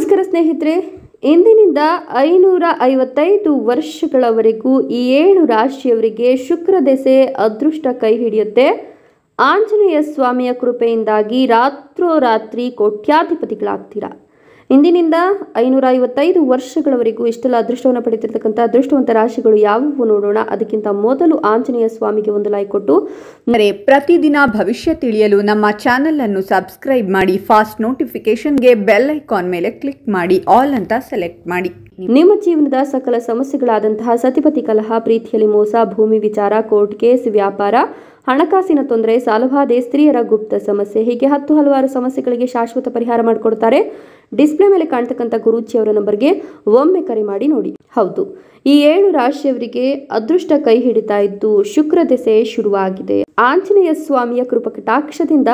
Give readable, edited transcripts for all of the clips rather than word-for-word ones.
ನಮಸ್ಕಾರ ಸ್ನೇಹಿತರೆ, ಇಂದಿನಿಂದ 555 ವರ್ಷಗಳವರೆಗೂ ಈ 7 ರಾಶಿಯವರಿಗೆ ಶುಕ್ರ ದೆಸೆ ಅದೃಷ್ಟ ಕೈ ಹಿಡಿಯುತ್ತೆ. ಆಂಜನೇಯ ಸ್ವಾಮಿಯ ಕೃಪೆಯಿಂದಾಗಿ ರಾತ್ರೋರಾತ್ರಿ ಕೋಟ್ಯಾಧಿಪತಿಗಳಾಗ್ತೀರಾ. ಇಂದಿನಿಂದ 555 ವರ್ಷಗಳವರೆಗೂ ಇಷ್ಟೆಲ್ಲ ಅದೃಷ್ಟವನ್ನು ಪಡೆದಿರ್ತಕ್ಕಂಥ ಅದೃಷ್ಟವಂತ ರಾಶಿಗಳು ಯಾವುವು ನೋಡೋಣ. ಅದಕ್ಕಿಂತ ಮೊದಲು ಆಂಜನೇಯ ಸ್ವಾಮಿಗೆ ಒಂದು ಲೈಕ್ ಕೊಟ್ಟು ಪ್ರತಿದಿನ ಭವಿಷ್ಯ ತಿಳಿಯಲು ನಮ್ಮ ಚಾನೆಲ್ ಅನ್ನು ಸಬ್ಸ್ಕ್ರೈಬ್ ಮಾಡಿ. ಫಾಸ್ಟ್ ನೋಟಿಫಿಕೇಶನ್ಗೆ ಬೆಲ್ ಐಕಾನ್ ಮೇಲೆ ಕ್ಲಿಕ್ ಮಾಡಿ, ಆಲ್ ಅಂತ ಸೆಲೆಕ್ಟ್ ಮಾಡಿ. ನಿಮ್ಮ ಜೀವನದ ಸಕಲ ಸಮಸ್ಯೆಗಳಾದಂತಹ ಸತಿಪತಿ ಕಲಹ, ಪ್ರೀತಿಯಲ್ಲಿ ಮೋಸ, ಭೂಮಿ ವಿಚಾರ, ಕೋರ್ಟ್ ಕೇಸ್, ವ್ಯಾಪಾರ, ಹಣಕಾಸಿನ ತೊಂದರೆ, ಸಾಲಬಾಧೆ, ಸ್ತ್ರೀಯರ ಗುಪ್ತ ಸಮಸ್ಯೆ, ಹೀಗೆ ಹಲವಾರು ಸಮಸ್ಯೆಗಳಿಗೆ ಶಾಶ್ವತ ಪರಿಹಾರ ಮಾಡಿಕೊಡ್ತಾರೆ. ಡಿಸ್ಪ್ಲೇ ಮೇಲೆ ಕಾಣ್ತಕ್ಕಂಥ ಗುರೂಜಿ ಅವರ ನಂಬರ್ಗೆ ಒಮ್ಮೆ ಕರೆ ಮಾಡಿ ನೋಡಿ. ಹೌದು, ಈ 7 ರಾಶಿಯವರಿಗೆ ಅದೃಷ್ಟ ಕೈ ಹಿಡಿತಾ ಇದ್ದು ಶುಕ್ರ ದೆಸೆ ಶುರುವಾಗಿದೆ. ಆಂಜನೇಯ ಸ್ವಾಮಿಯ ಕೃಪಕಟಾಕ್ಷದಿಂದ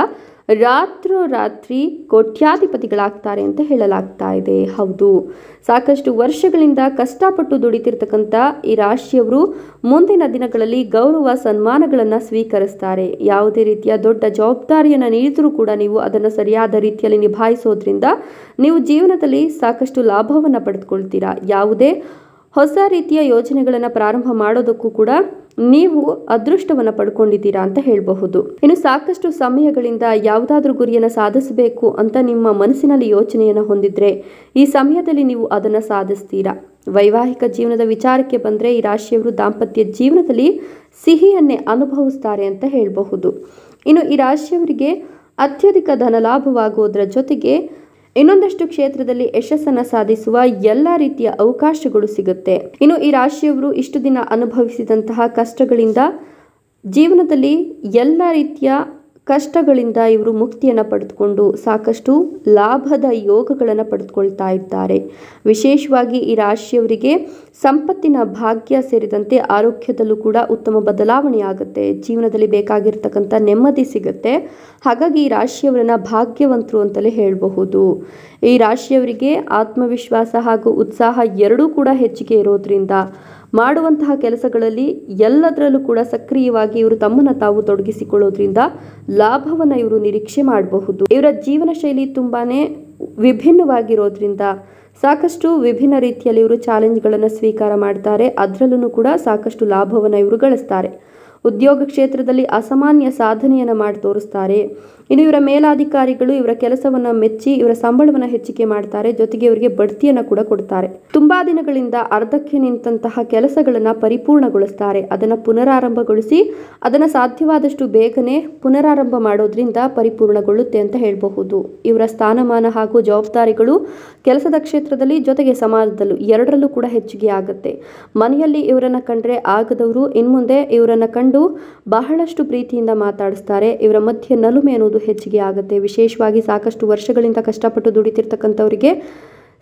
ರಾತ್ರೋರಾತ್ರಿ ಕೋಟ್ಯಾಧಿಪತಿಗಳಾಗ್ತಾರೆ ಅಂತ ಹೇಳಲಾಗ್ತಾ ಇದೆ. ಹೌದು, ಸಾಕಷ್ಟು ವರ್ಷಗಳಿಂದ ಕಷ್ಟಪಟ್ಟು ದುಡಿತಿರ್ತಕ್ಕಂಥ ಈ ರಾಶಿಯವರು ಮುಂದಿನ ದಿನಗಳಲ್ಲಿ ಗೌರವ ಸನ್ಮಾನಗಳನ್ನು ಸ್ವೀಕರಿಸ್ತಾರೆ. ಯಾವುದೇ ರೀತಿಯ ದೊಡ್ಡ ಜವಾಬ್ದಾರಿಯನ್ನು ನೀಡಿದರೂ ಕೂಡ ನೀವು ಅದನ್ನು ಸರಿಯಾದ ರೀತಿಯಲ್ಲಿ ನಿಭಾಯಿಸೋದ್ರಿಂದ ನೀವು ಜೀವನದಲ್ಲಿ ಸಾಕಷ್ಟು ಲಾಭವನ್ನು ಪಡೆದುಕೊಳ್ತೀರಾ. ಯಾವುದೇ ಹೊಸ ರೀತಿಯ ಯೋಜನೆಗಳನ್ನು ಪ್ರಾರಂಭ ಮಾಡೋದಕ್ಕೂ ಕೂಡ ನೀವು ಅದೃಷ್ಟವನ್ನು ಪಡ್ಕೊಂಡಿದ್ದೀರಾ ಅಂತ ಹೇಳಬಹುದು. ಇನ್ನು ಸಾಕಷ್ಟು ಸಮಯಗಳಿಂದ ಯಾವುದಾದ್ರೂ ಗುರಿಯನ್ನು ಸಾಧಿಸಬೇಕು ಅಂತ ನಿಮ್ಮ ಮನಸ್ಸಿನಲ್ಲಿ ಯೋಚನೆಯನ್ನು ಹೊಂದಿದ್ರೆ ಈ ಸಮಯದಲ್ಲಿ ನೀವು ಅದನ್ನು ಸಾಧಿಸ್ತೀರಾ. ವೈವಾಹಿಕ ಜೀವನದ ವಿಚಾರಕ್ಕೆ ಬಂದರೆ ಈ ರಾಶಿಯವರು ದಾಂಪತ್ಯ ಜೀವನದಲ್ಲಿ ಸಿಹಿಯನ್ನೇ ಅನುಭವಿಸ್ತಾರೆ ಅಂತ ಹೇಳಬಹುದು. ಇನ್ನು ಈ ರಾಶಿಯವರಿಗೆ ಅತ್ಯಧಿಕ ಧನ ಲಾಭವಾಗುವುದರ ಜೊತೆಗೆ ಇನ್ನೊಂದಷ್ಟು ಕ್ಷೇತ್ರದಲ್ಲಿ ಯಶಸ್ಸನ್ನು ಸಾಧಿಸುವ ಎಲ್ಲ ರೀತಿಯ ಅವಕಾಶಗಳು ಸಿಗುತ್ತೆ. ಇನ್ನು ಈ ರಾಶಿಯವರು ಇಷ್ಟು ದಿನ ಅನುಭವಿಸಿದಂತಹ ಕಷ್ಟಗಳಿಂದ ಜೀವನದಲ್ಲಿ ಎಲ್ಲ ರೀತಿಯ ಕಷ್ಟಗಳಿಂದ ಇವರು ಮುಕ್ತಿಯನ್ನು ಪಡೆದುಕೊಂಡು ಸಾಕಷ್ಟು ಲಾಭದ ಯೋಗಗಳನ್ನು ಪಡೆದುಕೊಳ್ತಾ ಇದ್ದಾರೆ. ವಿಶೇಷವಾಗಿ ಈ ರಾಶಿಯವರಿಗೆ ಸಂಪತ್ತಿನ ಭಾಗ್ಯ ಸೇರಿದಂತೆ ಆರೋಗ್ಯದಲ್ಲೂ ಕೂಡ ಉತ್ತಮ ಬದಲಾವಣೆ ಆಗುತ್ತೆ. ಜೀವನದಲ್ಲಿ ಬೇಕಾಗಿರ್ತಕ್ಕಂಥ ನೆಮ್ಮದಿ ಸಿಗುತ್ತೆ. ಹಾಗಾಗಿ ಈ ರಾಶಿಯವರನ್ನ ಭಾಗ್ಯವಂತರು ಅಂತಲೇ ಹೇಳಬಹುದು. ಈ ರಾಶಿಯವರಿಗೆ ಆತ್ಮವಿಶ್ವಾಸ ಹಾಗೂ ಉತ್ಸಾಹ ಎರಡೂ ಕೂಡ ಹೆಚ್ಚಿಗೆ ಇರೋದ್ರಿಂದ ಮಾಡುವಂತಹ ಕೆಲಸಗಳಲ್ಲಿ ಎಲ್ಲದರಲ್ಲೂ ಕೂಡ ಸಕ್ರಿಯವಾಗಿ ಇವರು ತಮ್ಮನ್ನು ತಾವು ತೊಡಗಿಸಿಕೊಳ್ಳೋದ್ರಿಂದ ಲಾಭವನ್ನು ಇವರು ನಿರೀಕ್ಷೆ ಮಾಡಬಹುದು. ಇವರ ಜೀವನ ಶೈಲಿ ತುಂಬಾನೇ ವಿಭಿನ್ನವಾಗಿರೋದ್ರಿಂದ ಸಾಕಷ್ಟು ವಿಭಿನ್ನ ರೀತಿಯಲ್ಲಿ ಇವರು ಚಾಲೆಂಜ್ಗಳನ್ನು ಸ್ವೀಕಾರ ಮಾಡ್ತಾರೆ. ಅದರಲ್ಲೂ ಕೂಡ ಸಾಕಷ್ಟು ಲಾಭವನ್ನು ಇವರು ಗಳಿಸ್ತಾರೆ. ಉದ್ಯೋಗ ಕ್ಷೇತ್ರದಲ್ಲಿ ಅಸಾಮಾನ್ಯ ಸಾಧನೆಯನ್ನು ಮಾಡಿ ತೋರಿಸ್ತಾರೆ. ಇನ್ನು ಇವರ ಮೇಲಾಧಿಕಾರಿಗಳು ಇವರ ಕೆಲಸವನ್ನು ಮೆಚ್ಚಿ ಇವರ ಸಂಬಳವನ್ನು ಹೆಚ್ಚಿಗೆ ಮಾಡ್ತಾರೆ. ಜೊತೆಗೆ ಇವರಿಗೆ ಬಡ್ತಿಯನ್ನು ಕೂಡ ಕೊಡ್ತಾರೆ. ತುಂಬಾ ದಿನಗಳಿಂದ ಅರ್ಧಕ್ಕೆ ನಿಂತಹ ಕೆಲಸಗಳನ್ನು ಪರಿಪೂರ್ಣಗೊಳಿಸ್ತಾರೆ. ಅದನ್ನು ಪುನರಾರಂಭಗೊಳಿಸಿ ಅದನ್ನು ಸಾಧ್ಯವಾದಷ್ಟು ಬೇಗನೆ ಪುನರಾರಂಭ ಮಾಡೋದ್ರಿಂದ ಪರಿಪೂರ್ಣಗೊಳ್ಳುತ್ತೆ ಅಂತ ಹೇಳಬಹುದು. ಇವರ ಸ್ಥಾನಮಾನ ಹಾಗೂ ಜವಾಬ್ದಾರಿಗಳು ಕೆಲಸದ ಕ್ಷೇತ್ರದಲ್ಲಿ ಜೊತೆಗೆ ಸಮಾಜದಲ್ಲೂ ಎರಡರಲ್ಲೂ ಕೂಡ ಹೆಚ್ಚಿಗೆ ಆಗುತ್ತೆ. ಮನೆಯಲ್ಲಿ ಇವರನ್ನು ಕಂಡ್ರೆ ಆಗದವರು ಇನ್ಮುಂದೆ ಇವರನ್ನು ಕಂಡು ಬಹಳಷ್ಟು ಪ್ರೀತಿಯಿಂದ ಮಾತಾಡಿಸ್ತಾರೆ. ಇವರ ಮಧ್ಯೆ ನಲುಮೆ ಅನ್ನೋದು ಹೆಚ್ಚಿಗೆ ಆಗುತ್ತೆ. ವಿಶೇಷವಾಗಿ ಸಾಕಷ್ಟು ವರ್ಷಗಳಿಂದ ಕಷ್ಟಪಟ್ಟು ದುಡಿತಿರ್ತಕ್ಕಂಥವರಿಗೆ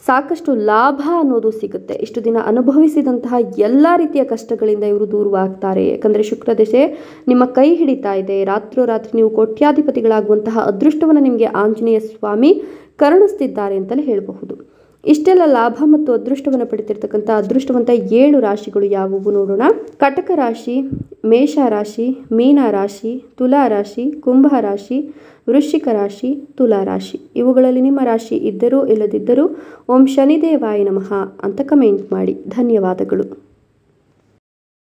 ಸಾಕಷ್ಟು ಲಾಭ ಅನ್ನೋದು ಸಿಗುತ್ತೆ. ಇಷ್ಟು ದಿನ ಅನುಭವಿಸಿದಂತಹ ಎಲ್ಲ ರೀತಿಯ ಕಷ್ಟಗಳಿಂದ ಇವರು ದೂರವಾಗ್ತಾರೆ. ಯಾಕಂದರೆ ಶುಕ್ರ ದೆಸೆ ನಿಮ್ಮ ಕೈ ಹಿಡಿತಾ ಇದೆ. ರಾತ್ರೋರಾತ್ರಿ ನೀವು ಕೋಟ್ಯಾಧಿಪತಿಗಳಾಗುವಂತಹ ಅದೃಷ್ಟವನ್ನು ನಿಮಗೆ ಆಂಜನೇಯ ಸ್ವಾಮಿ ಕರುಣಿಸ್ತಿದ್ದಾರೆ ಅಂತಲೇ ಹೇಳಬಹುದು. ಇಷ್ಟೆಲ್ಲ ಲಾಭ ಮತ್ತು ಅದೃಷ್ಟವನ್ನು ಪಡೆದಿರ್ತಕ್ಕಂಥ ಅದೃಷ್ಟವಂತ 7 ರಾಶಿಗಳು ಯಾವುವು ನೋಡೋಣ. ಕಟಕ ರಾಶಿ, ಮೇಷ ರಾಶಿ, ಮೀನ ರಾಶಿ, ತುಲಾ ರಾಶಿ, ಕುಂಭ ರಾಶಿ, ವೃಶ್ಚಿಕ ರಾಶಿ, ತುಲಾ ರಾಶಿ. ಇವುಗಳಲ್ಲಿ ನಿಮ್ಮ ರಾಶಿ ಇದ್ದರೂ ಇಲ್ಲದಿದ್ದರೂ ಓಂ ಶನಿದೇವಾಯ ನಮಃ ಅಂತ ಕಮೆಂಟ್ ಮಾಡಿ. ಧನ್ಯವಾದಗಳು.